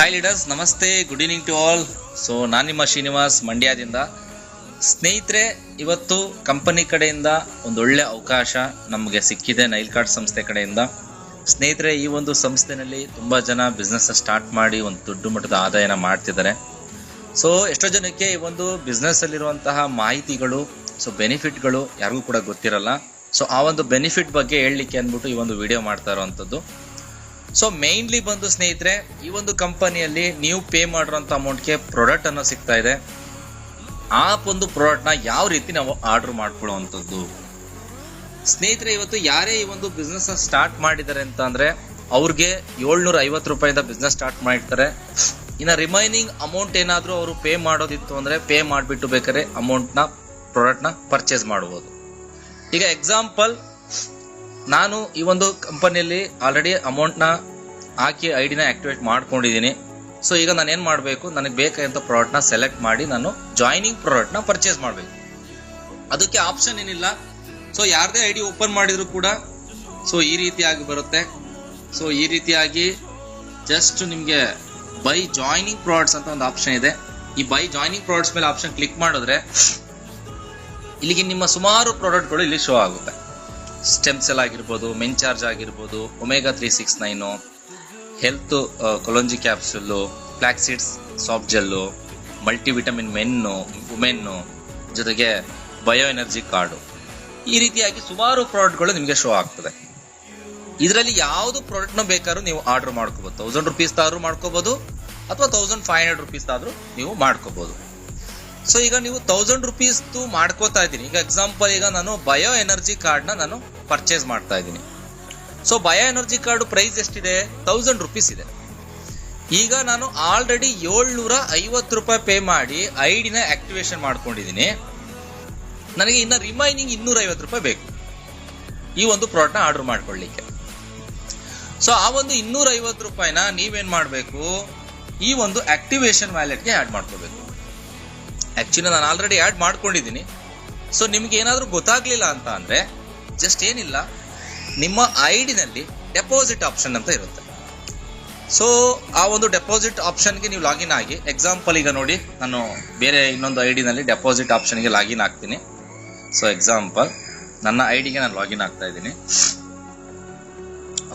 Hi leaders, ನಮಸ್ತೆ, good evening to all. So ನಾನು ನಿಮ್ಮ ಶ್ರೀನಿವಾಸ್ ಮಂಡ್ಯದಿಂದ. ಸ್ನೇಹಿತರೆ, ಇವತ್ತು ಕಂಪನಿ ಕಡೆಯಿಂದ ಒಂದೊಳ್ಳೆ ಅವಕಾಶ ನಮಗೆ ಸಿಕ್ಕಿದೆ, ನೈಲ್ ಕಾರ್ಡ್ ಸಂಸ್ಥೆ ಕಡೆಯಿಂದ. ಸ್ನೇಹಿತರೆ, ಈ ಒಂದು ಸಂಸ್ಥೆನಲ್ಲಿ ತುಂಬ ಜನ ಬಿಸ್ನೆಸ್ ಸ್ಟಾರ್ಟ್ ಮಾಡಿ ಒಂದು ದೊಡ್ಡ ಮಟ್ಟದ ಆದಾಯನ ಮಾಡ್ತಿದ್ದಾರೆ. ಸೊ ಎಷ್ಟೋ ಜನಕ್ಕೆ ಈ ಒಂದು ಬಿಸ್ನೆಸ್ಸಲ್ಲಿರುವಂತಹ ಮಾಹಿತಿಗಳು, ಸೊ ಬೆನಿಫಿಟ್ಗಳು ಯಾರಿಗೂ ಕೂಡ ಗೊತ್ತಿರಲ್ಲ. ಸೊ ಆ ಒಂದು ಬೆನಿಫಿಟ್ ಬಗ್ಗೆ ಹೇಳಲಿಕ್ಕೆ ಅಂದ್ಬಿಟ್ಟು ಈ ಒಂದು ವಿಡಿಯೋ ಮಾಡ್ತಾ ಇರೋವಂಥದ್ದು. ಸೊ ಮೇನ್ಲಿ ಬಂದು ಸ್ನೇಹಿತರೆ, ಈ ಒಂದು ಕಂಪನಿಯಲ್ಲಿ ನೀವು ಪೇ ಮಾಡಿರೋಂಥ ಅಮೌಂಟ್ಗೆ ಪ್ರಾಡಕ್ಟ್ ಅನ್ನೋ ಸಿಗ್ತಾ ಇದೆ. ಆ ಒಂದು ಪ್ರಾಡಕ್ಟ್ನ ಯಾವ ರೀತಿ ನಾವು ಆರ್ಡರ್ ಮಾಡ್ಕೊಳ್ಳುವಂಥದ್ದು. ಸ್ನೇಹಿತರೆ, ಇವತ್ತು ಯಾರೇ ಈ ಒಂದು ಬಿಸ್ನೆಸ್ ಸ್ಟಾರ್ಟ್ ಮಾಡಿದ್ದಾರೆ ಅಂತ ಅಂದ್ರೆ ಅವ್ರಿಗೆ 750 ರೂಪಾಯಿಂದ ಬಿಸ್ನೆಸ್ ಸ್ಟಾರ್ಟ್ ಮಾಡಿರ್ತಾರೆ. ಇನ್ನು ರಿಮೈನಿಂಗ್ ಅಮೌಂಟ್ ಏನಾದರೂ ಅವರು ಪೇ ಮಾಡೋದಿತ್ತು ಅಂದ್ರೆ ಪೇ ಮಾಡಿಬಿಟ್ಟು ಬೇಕಾದ್ರೆ ಅಮೌಂಟ್ನ ಪ್ರಾಡಕ್ಟ್ನ ಪರ್ಚೇಸ್ ಮಾಡ್ಬೋದು. ಈಗ ಎಕ್ಸಾಂಪಲ್, ನಾನು ಈ ಒಂದು ಕಂಪನಿಯಲ್ಲಿ ಆಲ್ರೆಡಿ ಅಮೌಂಟ್ನ ಹಾಕಿ ಐಡಿನ ಆಕ್ಟಿವೇಟ್ ಮಾಡ್ಕೊಂಡಿದ್ದೀನಿ. ಸೊ ಈಗ ನಾನು ಏನು ಮಾಡಬೇಕು, ನನಗೆ ಬೇಕಾದಂಥ ಪ್ರಾಡಕ್ಟ್ನ ಸೆಲೆಕ್ಟ್ ಮಾಡಿ ನಾನು ಜಾಯ್ನಿಂಗ್ ಪ್ರಾಡಕ್ಟ್ನ ಪರ್ಚೇಸ್ ಮಾಡಬೇಕು. ಅದಕ್ಕೆ ಆಪ್ಷನ್ ಏನಿಲ್ಲ. ಸೊ ಯಾರದೇ ಐಡಿ ಓಪನ್ ಮಾಡಿದ್ರು ಕೂಡ ಸೊ ಈ ರೀತಿಯಾಗಿ ಬರುತ್ತೆ. ಸೊ ಈ ರೀತಿಯಾಗಿ ಜಸ್ಟ್ ನಿಮಗೆ ಬೈ ಜಾಯ್ನಿಂಗ್ ಪ್ರಾಡಕ್ಟ್ಸ್ ಅಂತ ಒಂದು ಆಪ್ಷನ್ ಇದೆ. ಈ ಬೈ ಜಾಯ್ನಿಂಗ್ ಪ್ರಾಡಕ್ಟ್ಸ್ ಮೇಲೆ ಆಪ್ಷನ್ ಕ್ಲಿಕ್ ಮಾಡಿದ್ರೆ ಇಲ್ಲಿಗೆ ನಿಮ್ಮ ಸುಮಾರು ಪ್ರಾಡಕ್ಟ್ಗಳು ಇಲ್ಲಿ ಶೋ ಆಗುತ್ತೆ. ಸ್ಟೆಮ್ ಸೆಲ್ ಆಗಿರ್ಬೋದು, ಮೆನ್ ಚಾರ್ಜ್ ಆಗಿರ್ಬೋದು, omega 369, health kalonji capsule, flax seeds soft gel, multivitamin men, women, ಜೊತೆಗೆ ಬಯೋ ಎನರ್ಜಿ ಕಾರ್ಡು, ಈ ರೀತಿಯಾಗಿ ಸುಮಾರು ಪ್ರಾಡಕ್ಟ್ಗಳು ನಿಮಗೆ ಶೋ ಆಗ್ತದೆ. ಇದರಲ್ಲಿ ಯಾವುದು ಪ್ರಾಡಕ್ಟ್ನ ಬೇಕಾದ್ರೂ ನೀವು ಆರ್ಡರ್ ಮಾಡ್ಕೋಬಹುದು. 1000 ರೂಪೀಸ್ ಆದ್ರೂ ಮಾಡ್ಕೋಬಹುದು ಅಥವಾ 1500 ರೂಪೀಸ್ ಆದ್ರೂ ನೀವು ಮಾಡ್ಕೋಬಹುದು. ಸೊ ಈಗ ನೀವು 1000 ರೂಪೀಸ್ ಮಾಡ್ಕೋತಾ ಇದ್ದೀನಿ. ಈಗ ಎಕ್ಸಾಂಪಲ್, ಈಗ ನಾನು ಬಯೋ ಎನರ್ಜಿ ಕಾರ್ಡ್ನ ನಾನು ಪರ್ಚೇಸ್ ಮಾಡ್ತಾ ಇದ್ದೀನಿ. So bio energy card price ಎಷ್ಟಿದೆ? 1000 ರೂಪೀಸ್ ಇದೆ. ಈಗ ನಾನು ಆಲ್ರೆಡಿ 750 ರೂಪಾಯಿ ಪೇ ಮಾಡಿ ಐಡಿನ ಆಕ್ಟಿವೇಶನ್ ಮಾಡ್ಕೊಂಡಿದ್ದೀನಿ. ನನಗೆ ಇನ್ನು ರಿಮೈನಿಂಗ್ 250 ರೂಪಾಯಿ ಬೇಕು ಈ ಒಂದು ಪ್ರಾಡಕ್ಟ್ನ ಆರ್ಡರ್ ಮಾಡ್ಕೊಳ್ಳಿಕ್ಕೆ. ಸೊ ಆ ಒಂದು 250 ರೂಪಾಯಿನ ನೀವೇನ್ ಮಾಡಬೇಕು, ಈ ಒಂದು ಆಕ್ಟಿವೇಶನ್ ವ್ಯಾಲೆಟ್ಗೆ ಆ್ಯಡ್ ಮಾಡ್ಕೋಬೇಕು. ಆಕ್ಚುಲಿ ನಾನು ಆಲ್ರೆಡಿ ಆ್ಯಡ್ ಮಾಡ್ಕೊಂಡಿದ್ದೀನಿ. ಸೊ ನಿಮ್ಗೆ ಏನಾದರೂ ಗೊತ್ತಾಗ್ಲಿಲ್ಲ ಅಂತ ಅಂದ್ರೆ ಜಸ್ಟ್ ಏನಿಲ್ಲ, ನಿಮ್ಮ ಐಡಿನಲ್ಲಿ ಡೆಪಾಸಿಟ್ ಆಪ್ಷನ್ ಅಂತ ಇರುತ್ತೆ. ಸೊ ಆ ಒಂದು ಡೆಪಾಸಿಟ್ ಆಪ್ಷನ್ಗೆ ನೀವು ಲಾಗಿನ್ ಆಗಿ, ಎಕ್ಸಾಂಪಲ್ ಈಗ ನೋಡಿ, ನಾನು ಬೇರೆ ಇನ್ನೊಂದು ಐಡಿನಲ್ಲಿ ಡೆಪಾಸಿಟ್ ಆಪ್ಷನ್ಗೆ ಲಾಗಿನ್ ಆಗ್ತೀನಿ. ಸೊ ಎಕ್ಸಾಂಪಲ್, ನನ್ನ ಐಡಿಗೆ ನಾನು ಲಾಗಿನ್ ಆಗ್ತಾ ಇದ್ದೀನಿ.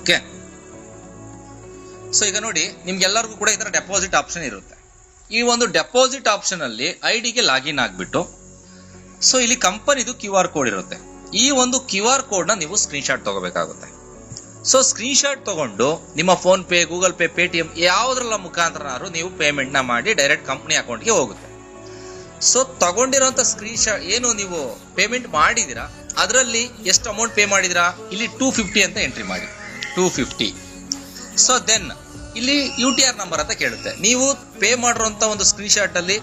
ಓಕೆ. ಸೊ ಈಗ ನೋಡಿ, ನಿಮ್ಗೆಲ್ಲರಿಗೂ ಕೂಡ ಈ ಥರ ಡೆಪಾಸಿಟ್ ಆಪ್ಷನ್ ಇರುತ್ತೆ. ಈ ಒಂದು ಡೆಪಾಸಿಟ್ ಆಪ್ಷನ್ ಅಲ್ಲಿ ಐಡಿಗೆ ಲಾಗಿನ್ ಆಗ್ಬಿಟ್ಟು, ಸೊ ಇಲ್ಲಿ ಕಂಪನಿದು QR ಕೋಡ್ ಇರುತ್ತೆ. ಈ ಒಂದು QR ಕೋಡ್ನ ನೀವು ಸ್ಕ್ರೀನ್ಶಾಟ್ ತಗೋಬೇಕಾಗುತ್ತೆ. ಸೊ ಸ್ಕ್ರೀನ್ಶಾಟ್ ತಗೊಂಡು ನಿಮ್ಮ PhonePe, Google Pay, Paytm ಯಾವುದ್ರಲ್ಲ ಮುಖಾಂತರ ನೀವು ಪೇಮೆಂಟ್ನ ಮಾಡಿ ಡೈರೆಕ್ಟ್ ಕಂಪನಿ ಅಕೌಂಟ್ಗೆ ಹೋಗುತ್ತೆ. ಸೊ ತಗೊಂಡಿರೋಂಥ ಸ್ಕ್ರೀನ್ಶಾಟ್ ಏನು ನೀವು ಪೇಮೆಂಟ್ ಮಾಡಿದಿರಾ, ಅದರಲ್ಲಿ ಎಷ್ಟು ಅಮೌಂಟ್ ಪೇ ಮಾಡಿದಿರಾ, ಇಲ್ಲಿ 250 ಅಂತ ಎಂಟ್ರಿ ಮಾಡಿ. 250. ಸೊ ದೆನ್ ಇಲ್ಲಿ UTR ನಂಬರ್ ಅಂತ ಕೇಳುತ್ತೆ. ನೀವು ಪೇ ಮಾಡಿರೋಂಥ ಒಂದು ಸ್ಕ್ರೀನ್ಶಾಟ್ ಅಲ್ಲಿ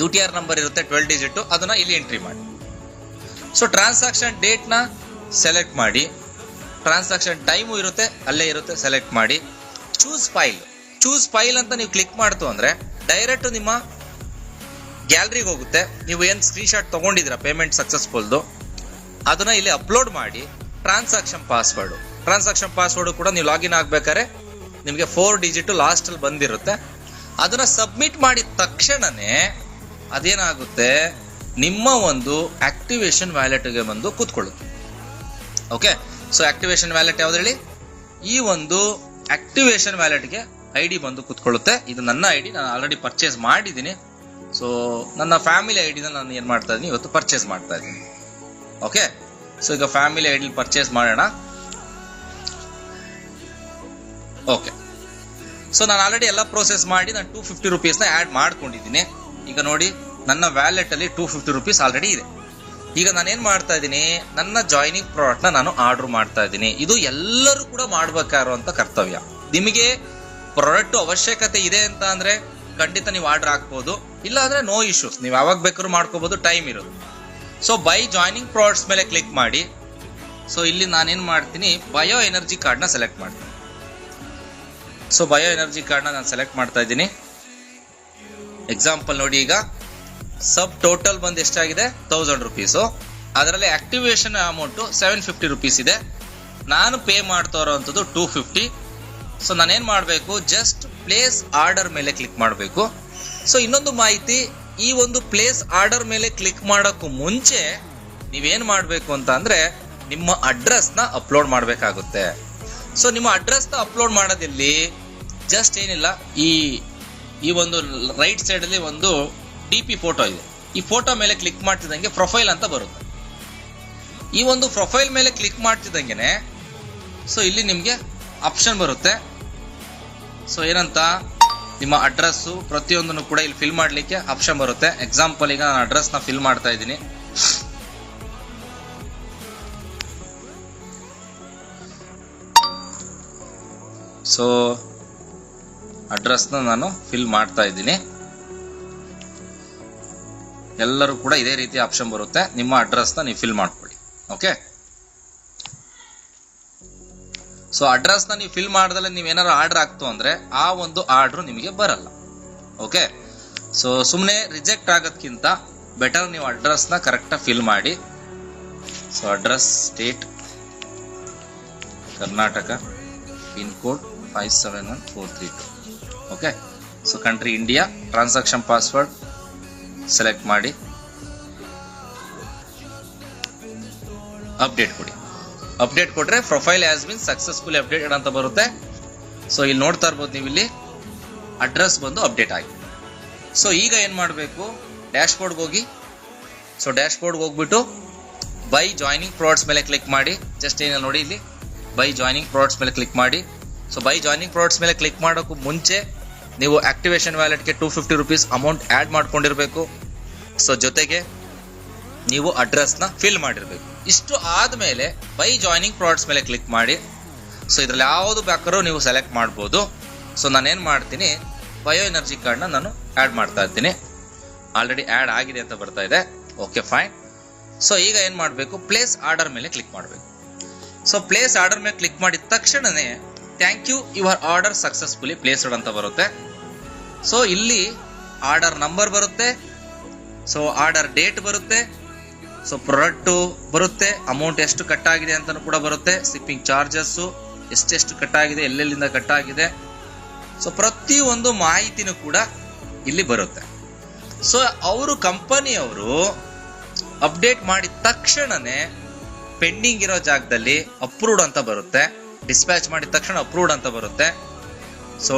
UTR ನಂಬರ್ ಇರುತ್ತೆ, 12 ಡಿಜಿಟ್. ಅದನ್ನ ಇಲ್ಲಿ ಎಂಟ್ರಿ ಮಾಡಿ. ಸೊ ಟ್ರಾನ್ಸಾಕ್ಷನ್ ಡೇಟ್ ನ ಸೆಲೆಕ್ಟ್ ಮಾಡಿ, ಟ್ರಾನ್ಸಾಕ್ಷನ್ ಟೈಮು ಇರುತ್ತೆ, ಅಲ್ಲೇ ಇರುತ್ತೆ, ಸೆಲೆಕ್ಟ್ ಮಾಡಿ. ಚೂಸ್ ಫೈಲ್ ಅಂತ ನೀವು ಕ್ಲಿಕ್ ಮಾಡ್ತು ಅಂದ್ರೆ ಡೈರೆಕ್ಟ್ ನಿಮ್ಮ ಗ್ಯಾಲರಿಗೆ ಹೋಗುತ್ತೆ. ನೀವು ಏನ್ ಸ್ಕ್ರೀನ್ಶಾಟ್ ತಗೊಂಡಿದ್ರ ಪೇಮೆಂಟ್ ಸಕ್ಸಸ್ಫುಲ್ದು, ಅದನ್ನ ಇಲ್ಲಿ ಅಪ್ಲೋಡ್ ಮಾಡಿ. ಟ್ರಾನ್ಸಾಕ್ಷನ್ ಪಾಸ್ವರ್ಡ್ ಕೂಡ ನೀವು ಲಾಗಿನ್ ಆಗ್ಬೇಕಾದ್ರೆ ನಿಮಗೆ 4 ಡಿಜಿಟ್ ಲಾಸ್ಟ್ ಅಲ್ಲಿ ಬಂದಿರುತ್ತೆ. ಅದನ್ನ ಸಬ್ಮಿಟ್ ಮಾಡಿದ ತಕ್ಷಣನೇ ಅದೇನಾಗುತ್ತೆ, ನಿಮ್ಮ ಒಂದು ಆಕ್ಟಿವೇಶನ್ ವ್ಯಾಲೆಟ್ಗೆ ಬಂದು ಕೂತ್ಕೊಳ್ಳುತ್ತೆ. ಓಕೆ. ಸೊ ಆಕ್ಟಿವೇಶನ್ ವ್ಯಾಲೆಟ್ ಯಾವ್ದು ಹೇಳಿ? ಈ ಒಂದು ಆಕ್ಟಿವೇಶನ್ ವ್ಯಾಲೆಟ್ಗೆ ಐಡಿ ಬಂದು ಕೂತ್ಕೊಳ್ಳುತ್ತೆ. ಇದು ನನ್ನ ಐಡಿ, ನಾನು ಆಲ್ರೆಡಿ ಪರ್ಚೇಸ್ ಮಾಡಿದ್ದೀನಿ. ಸೊ ನನ್ನ ಫ್ಯಾಮಿಲಿ ಐಡಿನ ನಾನು ಏನ್ ಮಾಡ್ತಾ ಇದ್ದೀನಿ, ಇವತ್ತು ಪರ್ಚೇಸ್ ಮಾಡ್ತಾ ಇದ್ದೀನಿ. ಓಕೆ. ಸೊ ಈಗ ಫ್ಯಾಮಿಲಿ ಐಡಿ ಪರ್ಚೇಸ್ ಮಾಡೋಣ. ಓಕೆ. ಸೊ ನಾನು ಆಲ್ರೆಡಿ ಎಲ್ಲ ಪ್ರೋಸೆಸ್ ಮಾಡಿ ನಾನು 250 ರೂಪೀಸ್ನ ಆ್ಯಡ್ ಮಾಡ್ಕೊಂಡಿದ್ದೀನಿ. ಈಗ ನೋಡಿ, ನನ್ನ ವ್ಯಾಲೆಟ್ ಅಲ್ಲಿ 250 ರೂಪೀಸ್ ಆಲ್ರೆಡಿ ಇದೆ. ಈಗ ನಾನೇನ್ ಮಾಡ್ತಾ ಇದ್ದೀನಿ, ನನ್ನ ಜಾಯ್ನಿಂಗ್ ಪ್ರಾಡಕ್ಟ್ನ ನಾನು ಆರ್ಡರ್ ಮಾಡ್ತಾ ಇದ್ದೀನಿ. ಇದು ಎಲ್ಲರೂ ಕೂಡ ಮಾಡ್ಬೇಕಾಗಿರುವಂತ ಕರ್ತವ್ಯ. ನಿಮಗೆ ಪ್ರಾಡಕ್ಟ್ ಅವಶ್ಯಕತೆ ಇದೆ ಅಂತ ಅಂದ್ರೆ ಖಂಡಿತ ನೀವು ಆರ್ಡರ್ ಹಾಕ್ಬೋದು, ಇಲ್ಲ ಅಂದ್ರೆ ನೋ ಇಶ್ಯೂಸ್, ನೀವು ಯಾವಾಗ ಬೇಕಾದ್ರೂ ಮಾಡ್ಕೋಬಹುದು, ಟೈಮ್ ಇರೋದು. ಸೊ ಬೈ ಜಾಯ್ನಿಂಗ್ ಪ್ರಾಡಕ್ಟ್ಸ್ ಮೇಲೆ ಕ್ಲಿಕ್ ಮಾಡಿ. ಸೊ ಇಲ್ಲಿ ನಾನೇನ್ ಮಾಡ್ತೀನಿ, ಬಯೋ ಎನರ್ಜಿ ಕಾರ್ಡ್ನ ಸೆಲೆಕ್ಟ್ ಮಾಡ್ತೀನಿ. ಸೊ ಬಯೋ ಎನರ್ಜಿ ಕಾರ್ಡ್ನ ನಾನು ಸೆಲೆಕ್ಟ್ ಮಾಡ್ತಾ ಇದ್ದೀನಿ. ಎಕ್ಸಾಂಪಲ್ ನೋಡಿ, ಈಗ ಸಬ್ ಟೋಟಲ್ ಬಂದು ಎಷ್ಟಾಗಿದೆ, 1000 ರೂಪೀಸು. ಅದರಲ್ಲಿ ಆಕ್ಟಿವೇಶನ್ ಅಮೌಂಟು 750 ರೂಪೀಸ್ ಇದೆ. ನಾನು ಪೇ ಮಾಡ್ತಾ ಇರೋವಂಥದ್ದು 250. ಸೊ ನಾನೇನು ಮಾಡಬೇಕು, ಜಸ್ಟ್ ಪ್ಲೇಸ್ ಆರ್ಡರ್ ಮೇಲೆ ಕ್ಲಿಕ್ ಮಾಡಬೇಕು. ಸೊ ಇನ್ನೊಂದು ಮಾಹಿತಿ, ಈ ಒಂದು ಪ್ಲೇಸ್ ಆರ್ಡರ್ ಮೇಲೆ ಕ್ಲಿಕ್ ಮಾಡೋಕ್ಕೂ ಮುಂಚೆ ನೀವೇನು ಮಾಡಬೇಕು ಅಂತ ಅಂದರೆ ನಿಮ್ಮ ಅಡ್ರೆಸ್ನ ಅಪ್ಲೋಡ್ ಮಾಡಬೇಕಾಗುತ್ತೆ. ಸೊ ನಿಮ್ಮ ಅಡ್ರೆಸ್ನ ಅಪ್ಲೋಡ್ ಮಾಡೋದಿಲ್ಲಿ ಜಸ್ಟ್ ಏನಿಲ್ಲ, ಈ ಒಂದು ರೈಟ್ ಸೈಡಲ್ಲಿ ಒಂದು DP ಫೋಟೋ ಇದೆ. ಈ ಫೋಟೋ ಮೇಲೆ ಕ್ಲಿಕ್ ಮಾಡ್ತಿದ್ದಂಗೆ ಪ್ರೊಫೈಲ್ ಅಂತ ಬರುತ್ತೆ. ಈ ಒಂದು ಪ್ರೊಫೈಲ್ ಮೇಲೆ ಕ್ಲಿಕ್ ಮಾಡ್ತಿದ್ದಂಗೆ ಸೊ ಇಲ್ಲಿ ನಿಮಗೆ ಆಪ್ಷನ್ ಬರುತ್ತೆ. ಸೊ ಏನಂತ, ನಿಮ್ಮ ಅಡ್ರೆಸ್ಸು ಪ್ರತಿಯೊಂದನ್ನು ಕೂಡ ಇಲ್ಲಿ ಫಿಲ್ ಮಾಡಲಿಕ್ಕೆ ಆಪ್ಷನ್ ಬರುತ್ತೆ. ಎಕ್ಸಾಂಪಲ್ ಈಗ ನಾನು ಅಡ್ರೆಸ್ನ ಫಿಲ್ ಮಾಡ್ತಾ ಇದ್ದೀನಿ. ಸೊ ಅಡ್ರೆಸ್ನ ನಾನು ಫಿಲ್ ಮಾಡ್ತಾ ಇದ್ದೀನಿ. ಎಲ್ಲರೂ ಕೂಡ ಇದೇ ರೀತಿ ಆಪ್ಷನ್ ಬರುತ್ತೆ. ನಿಮ್ಮ ಅಡ್ರೆಸ್ನ ನೀವು ಫಿಲ್ ಮಾಡ್ಕೊಳ್ಳಿ. ಓಕೆ, ಸೊ ಅಡ್ರೆಸ್ನ ನೀವು ಫಿಲ್ ಮಾಡಿದ್ರೆ ನೀವೇನಾದ್ರು ಆರ್ಡರ್ ಆಗ್ತು ಅಂದರೆ ಆ ಒಂದು ಆರ್ಡ್ರು ನಿಮಗೆ ಬರಲ್ಲ. ಓಕೆ, ಸೊ ಸುಮ್ಮನೆ ರಿಜೆಕ್ಟ್ ಆಗೋದ್ಕಿಂತ ಬೆಟರ್ ನೀವು ಅಡ್ರೆಸ್ನ ಕರೆಕ್ಟಾಗಿ ಫಿಲ್ ಮಾಡಿ. So address state Karnataka, pin code 571432. Okay, so country India, transaction password select ಮಾಡಿ ಅಪ್ಡೇಟ್ ಕೊಡಿ. ಅಪ್ಡೇಟ್ ಕೊಟ್ರೆ profile has been successfully updated ಅಂತ ಬರುತ್ತೆ. ಸೊ ಇಲ್ಲಿ ನೋಡ್ತಾ ಇರ್ಬೋದು ನೀವು, ಇಲ್ಲಿ ಅಡ್ರೆಸ್ ಬಂದು ಅಪ್ಡೇಟ್ ಆಗಿದೆ. ಸೊ ಈಗ ಏನು ಮಾಡಬೇಕು, ಡ್ಯಾಶ್ ಬೋರ್ಡ್ಗೆ ಹೋಗಿ. ಸೊ ಡ್ಯಾಶ್ ಬೋರ್ಡ್ಗೆ ಹೋಗ್ಬಿಟ್ಟು ಬೈ ಜಾಯ್ನಿಂಗ್ ಪ್ರಾಡಕ್ಟ್ಸ್ ಮೇಲೆ ಕ್ಲಿಕ್ ಮಾಡಿ. ಜಸ್ಟ್ ಏನಿಲ್ಲ ನೋಡಿ, ಇಲ್ಲಿ ಬೈ ಜಾಯ್ನಿಂಗ್ ಪ್ರಾಡಕ್ಟ್ಸ್ ಮೇಲೆ ಕ್ಲಿಕ್ ಮಾಡಿ. ಸೊ ಬೈ ಜಾಯ್ನಿಂಗ್ ಪ್ರಾಡಕ್ಟ್ಸ್ ಮೇಲೆ ಕ್ಲಿಕ್ ಮಾಡೋಕ್ಕೂ ಮುಂಚೆ ನೀವು ಆಕ್ಟಿವೇಶನ್ ವ್ಯಾಲೆಟ್ಗೆ 250 ರೂಪೀಸ್ ಅಮೌಂಟ್ ಆ್ಯಡ್ ಮಾಡ್ಕೊಂಡಿರಬೇಕು. ಸೊ ಜೊತೆಗೆ ನೀವು ಅಡ್ರೆಸ್ನ ಫಿಲ್ ಮಾಡಿರಬೇಕು. ಇಷ್ಟು ಆದಮೇಲೆ ಬೈ ಜಾಯ್ನಿಂಗ್ ಪ್ರಾಡಕ್ಟ್ಸ್ ಮೇಲೆ ಕ್ಲಿಕ್ ಮಾಡಿ. ಸೊ ಇದರಲ್ಲಿ ಯಾವುದು ಬೇಕಾದ್ರೂ ನೀವು ಸೆಲೆಕ್ಟ್ ಮಾಡ್ಬೋದು. ಸೊ ನಾನೇನು ಮಾಡ್ತೀನಿ, ಬಯೋ ಎನರ್ಜಿ ಕಾರ್ಡ್ನ ನಾನು ಆ್ಯಡ್ ಮಾಡ್ತಾ ಇದ್ದೀನಿ. ಆಲ್ರೆಡಿ ಆ್ಯಡ್ ಆಗಿದೆ ಅಂತ ಬರ್ತಾ ಇದೆ. Okay, fine. ಸೊ ಈಗ ಏನು ಮಾಡಬೇಕು, ಪ್ಲೇಸ್ ಆರ್ಡರ್ ಮೇಲೆ ಕ್ಲಿಕ್ ಮಾಡಬೇಕು. ಸೊ ಪ್ಲೇಸ್ ಆರ್ಡರ್ ಮೇಲೆ ಕ್ಲಿಕ್ ಮಾಡಿದ ತಕ್ಷಣನೇ thank you, your order successfully placed ಅಂತ ಬರುತ್ತೆ. ಸೊ ಇಲ್ಲಿ ಆರ್ಡರ್ ನಂಬರ್ ಬರುತ್ತೆ, ಸೊ ಆರ್ಡರ್ ಡೇಟ್ ಬರುತ್ತೆ, ಸೊ ಪ್ರಾಡಕ್ಟು ಬರುತ್ತೆ, ಅಮೌಂಟ್ ಎಷ್ಟು ಕಟ್ಟಾಗಿದೆ ಅಂತಲೂ ಕೂಡ ಬರುತ್ತೆ, ಶಿಪ್ಪಿಂಗ್ ಚಾರ್ಜಸ್ಸು ಎಷ್ಟೆಷ್ಟು ಕಟ್ಟಾಗಿದೆ, ಎಲ್ಲೆಲ್ಲಿಂದ ಕಟ್ಟಾಗಿದೆ. ಸೊ ಪ್ರತಿಯೊಂದು ಮಾಹಿತಿನೂ ಕೂಡ ಇಲ್ಲಿ ಬರುತ್ತೆ. ಸೊ ಅವರು ಕಂಪನಿಯವರು ಅಪ್ಡೇಟ್ ಮಾಡಿದ ತಕ್ಷಣನೇ ಪೆಂಡಿಂಗ್ ಇರೋ ಜಾಗದಲ್ಲಿ ಅಪ್ರೂವ್ಡ್ ಅಂತ ಬರುತ್ತೆ, ಡಿಸ್ಪ್ಯಾಚ್ ಮಾಡಿದ ತಕ್ಷಣ ಅಪ್ರೂವ್ಡ್ ಅಂತ ಬರುತ್ತೆ. ಸೊ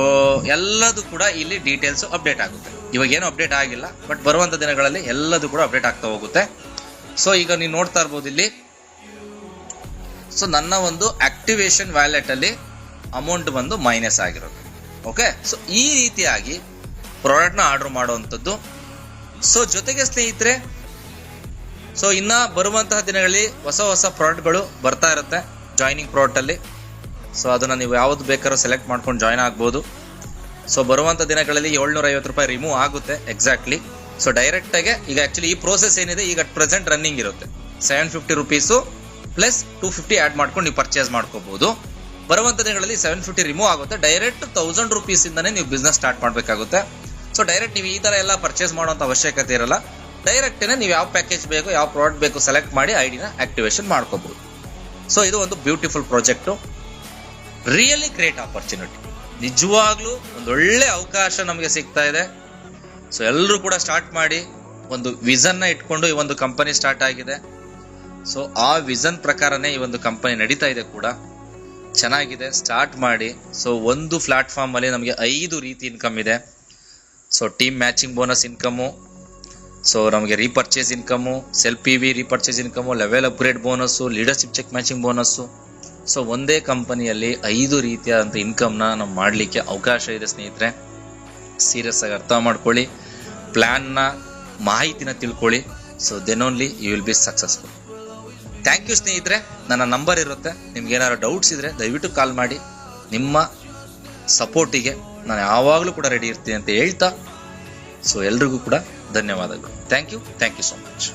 ಎಲ್ಲದೂ ಕೂಡ ಇಲ್ಲಿ ಡೀಟೇಲ್ಸು ಅಪ್ಡೇಟ್ ಆಗುತ್ತೆ. ಇವಾಗ ಏನು ಅಪ್ಡೇಟ್ ಆಗಿಲ್ಲ, ಬಟ್ ಬರುವಂಥ ದಿನಗಳಲ್ಲಿ ಎಲ್ಲದೂ ಕೂಡ ಅಪ್ಡೇಟ್ ಆಗ್ತಾ ಹೋಗುತ್ತೆ. ಸೊ ಈಗ ನೀವು ನೋಡ್ತಾ ಇರ್ಬೋದು ಇಲ್ಲಿ, ಸೊ ನನ್ನ ಒಂದು ಆಕ್ಟಿವೇಶನ್ ವ್ಯಾಲೆಟಲ್ಲಿ ಅಮೌಂಟ್ ಬಂದು ಮೈನಸ್ ಆಗಿರುತ್ತೆ. ಓಕೆ, ಸೊ ಈ ರೀತಿಯಾಗಿ ಪ್ರಾಡಕ್ಟ್ನ ಆರ್ಡರ್ ಮಾಡುವಂಥದ್ದು. ಸೊ ಜೊತೆಗೆ ಸ್ನೇಹಿತರೆ, ಸೊ ಇನ್ನು ಬರುವಂತಹ ದಿನಗಳಲ್ಲಿ ಹೊಸ ಹೊಸ ಪ್ರಾಡಕ್ಟ್ಗಳು ಬರ್ತಾ ಇರುತ್ತೆ ಜಾಯ್ನಿಂಗ್ ಪ್ರಾಡಕ್ಟಲ್ಲಿ. ಸೊ ಅದನ್ನು ನೀವು ಯಾವುದು ಬೇಕಾದ್ರೂ ಸೆಲೆಕ್ಟ್ ಮಾಡ್ಕೊಂಡು ಜಾಯ್ನ್ ಆಗ್ಬೋದು. ಸೊ ಬರುವಂಥ ದಿನಗಳಲ್ಲಿ 750 ರೂಪಾಯಿ ರಿಮೂವ್ ಆಗುತ್ತೆ ಎಕ್ಸಾಕ್ಟ್ಲಿ. ಸೊ ಡೈರೆಕ್ಟಾಗೆ ಈಗ ಆ್ಯಕ್ಚುಲಿ ಈ ಪ್ರೋಸೆಸ್ ಏನಿದೆ ಈಗ ಪ್ರೆಸೆಂಟ್ ರನ್ನಿಂಗ್ ಇರುತ್ತೆ. 750 ರೂಪೀಸು ಪ್ಲಸ್ 250 ಆ್ಯಡ್ ಮಾಡ್ಕೊಂಡು ನೀವು ಪರ್ಚೇಸ್ ಮಾಡ್ಕೋಬೋದು. ಬರುವಂಥ ದಿನಗಳಲ್ಲಿ 750 ರಿಮೂವ್ ಆಗುತ್ತೆ. ಡೈರೆಕ್ಟ್ 1000 ರೂಪೀಸಿಂದನೇ ನೀವು ಬಿಸ್ನೆಸ್ ಸ್ಟಾರ್ಟ್ ಮಾಡಬೇಕಾಗುತ್ತೆ. ಸೊ ಡೈರೆಕ್ಟ್ ನೀವು ಈ ಥರ ಎಲ್ಲ ಪರ್ಚೇಸ್ ಮಾಡೋಂಥ ಅವಶ್ಯಕತೆ ಇರಲ್ಲ. ಡೈರೆಕ್ಟೇ ನೀವು ಯಾವ ಪ್ಯಾಕೇಜ್ ಬೇಕು, ಯಾವ ಪ್ರಾಡಕ್ಟ್ ಬೇಕು ಸೆಲೆಕ್ಟ್ ಮಾಡಿ ಐಡಿನ ಆಕ್ಟಿವೇಶನ್ ಮಾಡ್ಕೋಬಹುದು. ಸೊ ಇದು ಒಂದು beautiful project, really great opportunity. ನಿಜವಾಗ್ಲೂ ಒಂದೊಳ್ಳೆ ಅವಕಾಶ ನಮಗೆ ಸಿಗ್ತಾ ಇದೆ. ಸೊ ಎಲ್ಲರೂ ಕೂಡ ಸ್ಟಾರ್ಟ್ ಮಾಡಿ, ಒಂದು ವಿಷನ್ನ ಇಟ್ಕೊಂಡು ಈ ಒಂದು ಕಂಪನಿ ಸ್ಟಾರ್ಟ್ ಆಗಿದೆ. ಸೊ ಆ ವಿಷನ್ ಪ್ರಕಾರನೇ ಈ ಒಂದು ಕಂಪನಿ ನಡೀತಾ ಇದೆ ಕೂಡ, ಚೆನ್ನಾಗಿದೆ. ಸ್ಟಾರ್ಟ್ ಮಾಡಿ. ಸೊ ಒಂದು ಪ್ಲಾಟ್ಫಾರ್ಮ್ ಅಲ್ಲಿ ನಮಗೆ 5 ರೀತಿ ಇನ್ಕಮ್ ಇದೆ. So team matching bonus income, so ನಮಗೆ repurchase income, self PV repurchase income, level upgrade bonus, leadership check matching bonus. So ಒಂದೇ ಕಂಪನಿಯಲ್ಲಿ 5 ರೀತಿಯಾದಂಥ ಇನ್ಕಮ್ನ ನಾವು ಮಾಡಲಿಕ್ಕೆ ಅವಕಾಶ ಇದೆ ಸ್ನೇಹಿತರೆ. ಸೀರಿಯಸ್ ಆಗಿ ಅರ್ಥ ಮಾಡ್ಕೊಳ್ಳಿ, ಪ್ಲ್ಯಾನ್ನ ಮಾಹಿತಿನ ತಿಳ್ಕೊಳ್ಳಿ. So then only you will be successful. Thank you ಸ್ನೇಹಿತರೆ. ನನ್ನ ನಂಬರ್ ಇರುತ್ತೆ, ನಿಮ್ಗೆ ಏನಾದ್ರು ಡೌಟ್ಸ್ ಇದ್ದರೆ ದಯವಿಟ್ಟು ಕಾಲ್ ಮಾಡಿ. ನಿಮ್ಮ ಸಪೋರ್ಟಿಗೆ ನಾನು ಯಾವಾಗಲೂ ಕೂಡ ರೆಡಿ ಇರ್ತೀನಿ ಅಂತ ಹೇಳ್ತಾ, ಸೊ ಎಲ್ರಿಗೂ ಕೂಡ ಧನ್ಯವಾದಗಳು. Thank you so much.